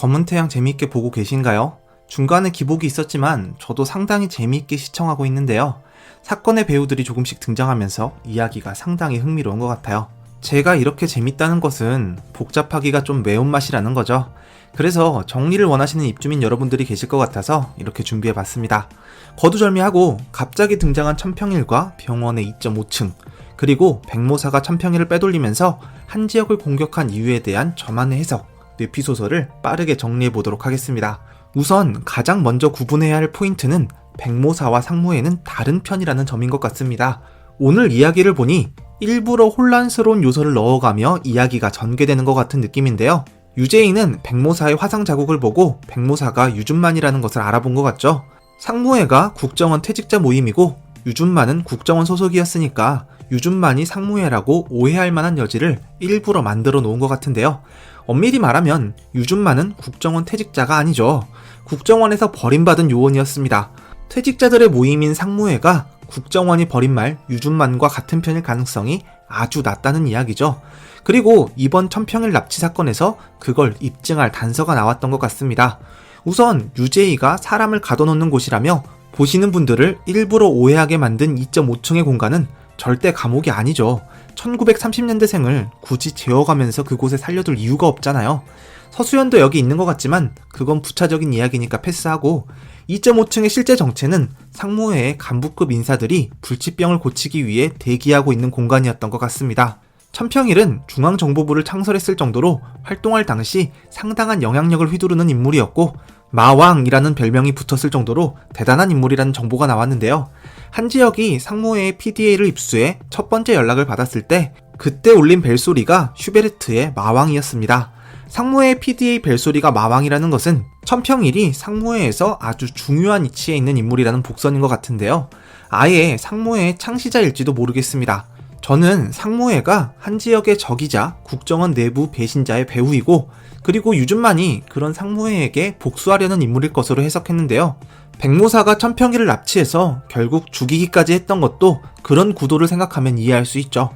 검은태양 재미있게 보고 계신가요? 중간에 기복이 있었지만 저도 상당히 재미있게 시청하고 있는데요. 사건의 배우들이 조금씩 등장하면서 이야기가 상당히 흥미로운 것 같아요. 제가 이렇게 재밌다는 것은 복잡하기가 좀 매운맛이라는 거죠. 그래서 정리를 원하시는 입주민 여러분들이 계실 것 같아서 이렇게 준비해봤습니다. 거두절미하고 갑자기 등장한 천평일과 병원의 2.5층, 그리고 백모사가 천평일을 빼돌리면서 한 지역을 공격한 이유에 대한 저만의 해석, 뇌피소설을 빠르게 정리해보도록 하겠습니다. 우선 가장 먼저 구분해야 할 포인트는 백모사와 상무에는 다른 편이라는 점인 것 같습니다. 오늘 이야기를 보니 일부러 혼란스러운 요소를 넣어가며 이야기가 전개되는 것 같은 느낌인데요. 유재인은 백모사의 화상 자국을 보고 백모사가 유준만이라는 것을 알아본 것 같죠. 상무해가 국정원 퇴직자 모임이고 유준만은 국정원 소속이었으니까 유준만이 상무해라고 오해할 만한 여지를 일부러 만들어 놓은 것 같은데요. 엄밀히 말하면 유준만은 국정원 퇴직자가 아니죠. 국정원에서 버림받은 요원이었습니다. 퇴직자들의 모임인 상무해가 국정원이 버린 말 유준만과 같은 편일 가능성이 아주 낮다는 이야기죠. 그리고 이번 천평일 납치 사건에서 그걸 입증할 단서가 나왔던 것 같습니다. 우선 유재희가 사람을 가둬놓는 곳이라며 보시는 분들을 일부러 오해하게 만든 2.5층의 공간은 절대 감옥이 아니죠. 1930년대생을 굳이 재워가면서 그곳에 살려둘 이유가 없잖아요. 서수연도 여기 있는 것 같지만 그건 부차적인 이야기니까 패스하고 2.5층의 실제 정체는 상무회의 간부급 인사들이 불치병을 고치기 위해 대기하고 있는 공간이었던 것 같습니다. 천평일은 중앙정보부를 창설했을 정도로 활동할 당시 상당한 영향력을 휘두르는 인물이었고 마왕이라는 별명이 붙었을 정도로 대단한 인물이라는 정보가 나왔는데요. 한 지역이 상무회의 PDA를 입수해 첫 번째 연락을 받았을 때 그때 울린 벨소리가 슈베르트의 마왕이었습니다. 상무회의 PDA 벨소리가 마왕이라는 것은 천평일이 상무회에서 아주 중요한 위치에 있는 인물이라는 복선인 것 같은데요. 아예 상무회의 창시자일지도 모르겠습니다. 저는 상무회가 한 지역의 적이자 국정원 내부 배신자의 배후이고 그리고 유준만이 그런 상무회에게 복수하려는 인물일 것으로 해석했는데요. 백모사가 천평일을 납치해서 결국 죽이기까지 했던 것도 그런 구도를 생각하면 이해할 수 있죠.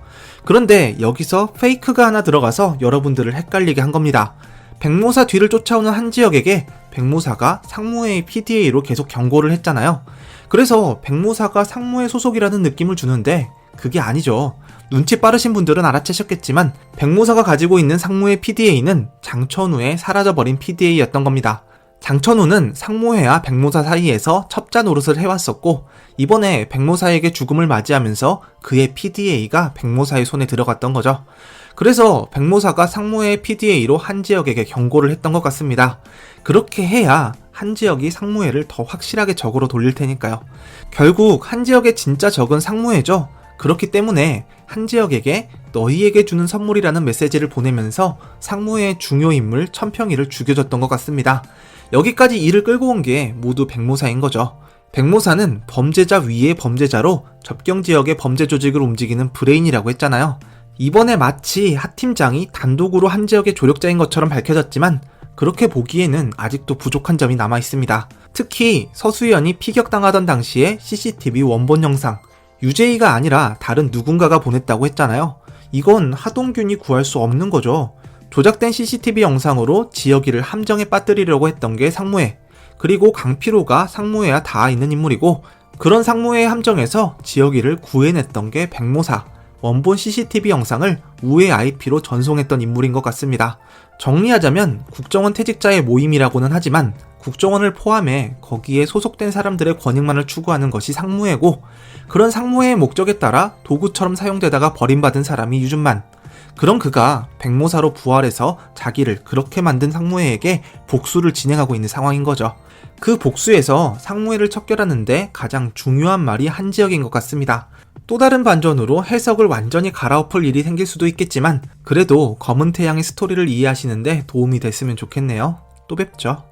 그런데 여기서 페이크가 하나 들어가서 여러분들을 헷갈리게 한 겁니다. 백모사 뒤를 쫓아오는 한 지역에게 백모사가 상무회의 PDA로 계속 경고를 했잖아요. 그래서 백모사가 상무회 소속이라는 느낌을 주는데 그게 아니죠. 눈치 빠르신 분들은 알아채셨겠지만 백모사가 가지고 있는 상무회 PDA는 장천우의 사라져버린 PDA였던 겁니다. 장천우는 상무회와 백모사 사이에서 첩자 노릇을 해왔었고 이번에 백모사에게 죽음을 맞이하면서 그의 PDA가 백모사의 손에 들어갔던 거죠. 그래서 백모사가 상무회의 PDA로 한 지역에게 경고를 했던 것 같습니다. 그렇게 해야 한 지역이 상무회를 더 확실하게 적으로 돌릴 테니까요. 결국 한 지역의 진짜 적은 상무회죠. 그렇기 때문에 한 지역에게 너희에게 주는 선물이라는 메시지를 보내면서 상무회의 중요 인물 천평일을 죽여줬던 것 같습니다. 여기까지 일을 끌고 온 게 모두 백모사인 거죠. 백모사는 범죄자 위의 범죄자로 접경 지역의 범죄 조직을 움직이는 브레인이라고 했잖아요. 이번에 마치 하 팀장이 단독으로 한 지역의 조력자인 것처럼 밝혀졌지만 그렇게 보기에는 아직도 부족한 점이 남아있습니다. 특히 서수연이 피격당하던 당시의 CCTV 원본 영상, 유재희가 아니라 다른 누군가가 보냈다고 했잖아요. 이건 하동균이 구할 수 없는 거죠. 조작된 CCTV 영상으로 지역이를 함정에 빠뜨리려고 했던 게 상무회, 그리고 강피로가 상무회와 닿아 있는 인물이고 그런 상무회의 함정에서 지역이를 구해냈던 게 백모사, 원본 CCTV 영상을 우회 IP로 전송했던 인물인 것 같습니다. 정리하자면 국정원 퇴직자의 모임이라고는 하지만 국정원을 포함해 거기에 소속된 사람들의 권익만을 추구하는 것이 상무회고 그런 상무회의 목적에 따라 도구처럼 사용되다가 버림받은 사람이 유준만. 그런 그가 백모사로 부활해서 자기를 그렇게 만든 상무회에게 복수를 진행하고 있는 상황인 거죠. 그 복수에서 상무회를 척결하는데 가장 중요한 말이 한 지역인 것 같습니다. 또 다른 반전으로 해석을 완전히 갈아엎을 일이 생길 수도 있겠지만 그래도 검은태양의 스토리를 이해하시는데 도움이 됐으면 좋겠네요. 또 뵙죠.